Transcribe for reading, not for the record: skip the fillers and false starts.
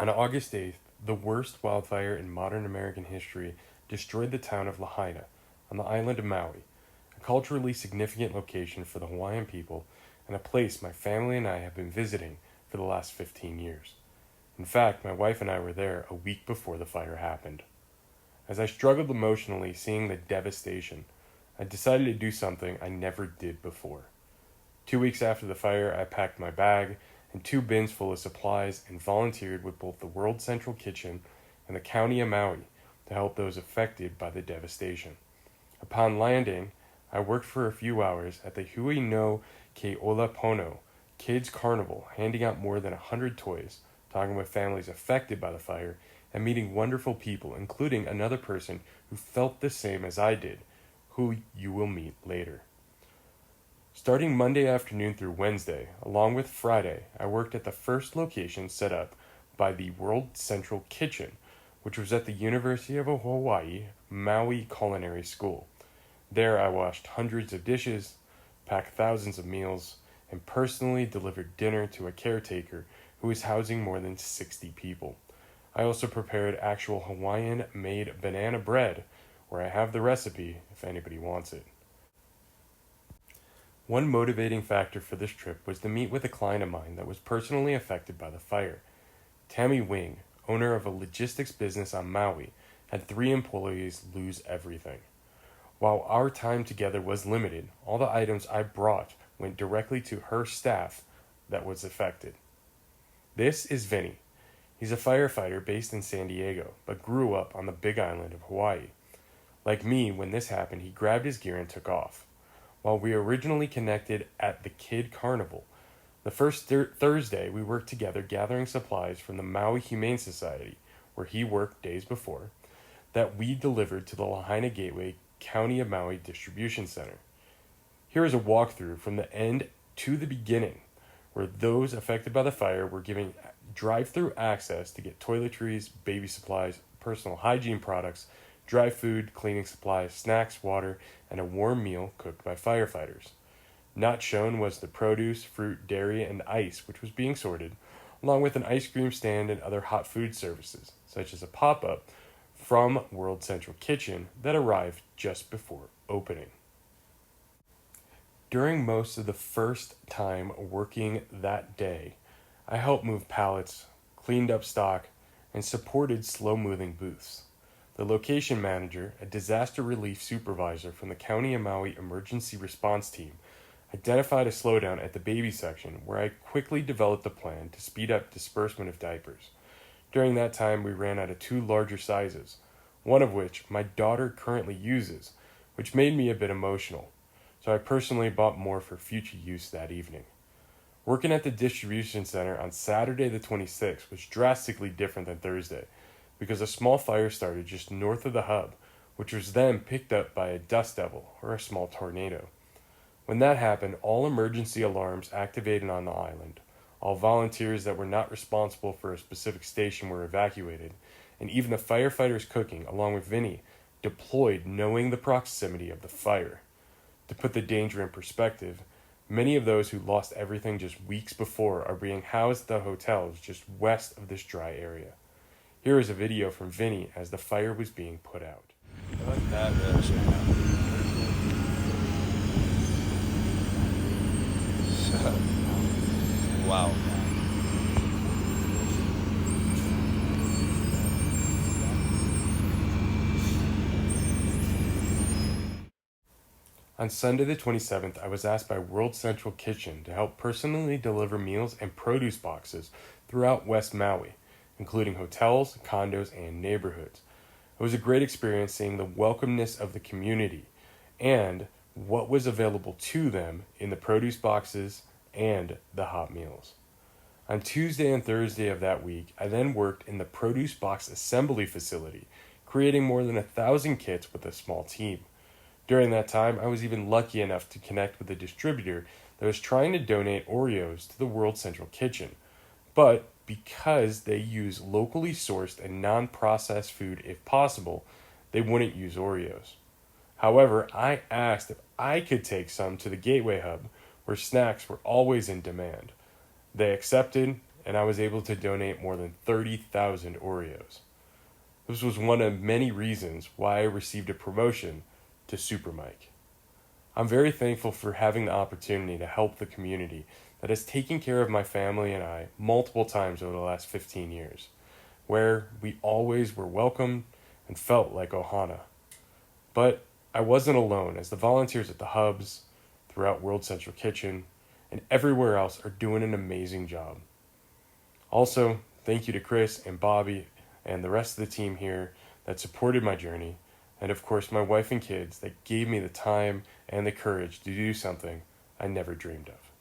On August 8th, the worst wildfire in modern American history destroyed the town of Lahaina on the island of Maui, a culturally significant location for the Hawaiian people and a place my family and I have been visiting for the last 15 years. In fact, my wife and I were there a week before the fire happened. As I struggled emotionally seeing the devastation, I decided to do something I never did before. 2 weeks after the fire, I packed my bag and 2 bins full of supplies and volunteered with both the World Central Kitchen and the County of Maui to help those affected by the devastation. Upon landing, I worked for a few hours at the Hui no Ke Ola Pono Kids Carnival, handing out more than 100 toys, talking with families affected by the fire, and meeting wonderful people, including another person who felt the same as I did, who you will meet later. Starting Monday afternoon through Wednesday, along with Friday, I worked at the first location set up by the World Central Kitchen, which was at the University of Hawaii Maui Culinary School. There I washed hundreds of dishes, packed thousands of meals, and personally delivered dinner to a caretaker who was housing more than 60 people. I also prepared actual Hawaiian-made banana bread, where I have the recipe if anybody wants it. One motivating factor for this trip was to meet with a client of mine that was personally affected by the fire. Tammy Wing, owner of a logistics business on Maui, had 3 employees lose everything. While our time together was limited, all the items I brought went directly to her staff that was affected. This is Vinny. He's a firefighter based in San Diego, but grew up on the Big Island of Hawaii. Like me, when this happened, he grabbed his gear and took off. While we originally connected at the Kid Carnival, the first Thursday we worked together gathering supplies from the Maui Humane Society, where he worked days before, that we delivered to the Lahaina Gateway County of Maui Distribution Center. Here is a walkthrough from the end to the beginning, where those affected by the fire were given drive-through access to get toiletries, baby supplies, personal hygiene products, dry food, cleaning supplies, snacks, water, and a warm meal cooked by firefighters. Not shown was the produce, fruit, dairy, and ice which was being sorted, along with an ice cream stand and other hot food services, such as a pop-up from World Central Kitchen that arrived just before opening. During most of the first time working that day, I helped move pallets, cleaned up stock, and supported slow-moving booths. The location manager, a disaster relief supervisor from the County of Maui Emergency Response Team, identified a slowdown at the baby section where I quickly developed a plan to speed up disbursement of diapers. During that time, we ran out of 2 larger sizes, one of which my daughter currently uses, which made me a bit emotional, so I personally bought more for future use that evening. Working at the distribution center on Saturday the 26th was drastically different than Thursday, because a small fire started just north of the hub, which was then picked up by a dust devil, or a small tornado. When that happened, all emergency alarms activated on the island, all volunteers that were not responsible for a specific station were evacuated, and even the firefighters cooking, along with Vinny, deployed knowing the proximity of the fire. To put the danger in perspective, many of those who lost everything just weeks before are being housed at the hotels just west of this dry area. Here is a video from Vinny as the fire was being put out. I like that version. Wow. On Sunday the 27th, I was asked by World Central Kitchen to help personally deliver meals and produce boxes throughout West Maui, including hotels, condos, and neighborhoods. It was a great experience seeing the welcomeness of the community and what was available to them in the produce boxes and the hot meals. On Tuesday and Thursday of that week, I then worked in the produce box assembly facility, creating more than 1,000 kits with a small team. During that time, I was even lucky enough to connect with a distributor that was trying to donate Oreos to the World Central Kitchen, but because they use locally sourced and non-processed food if possible, they wouldn't use Oreos. However, I asked if I could take some to the Gateway Hub, where snacks were always in demand. They accepted, and I was able to donate more than 30,000 Oreos. This was one of many reasons why I received a promotion to Super Mike. I'm very thankful for having the opportunity to help the community that has taken care of my family and I multiple times over the last 15 years, where we always were welcomed and felt like Ohana. But I wasn't alone, as the volunteers at the hubs, throughout World Central Kitchen, and everywhere else are doing an amazing job. Also, thank you to Chris and Bobby and the rest of the team here that supported my journey, and of course my wife and kids that gave me the time and the courage to do something I never dreamed of.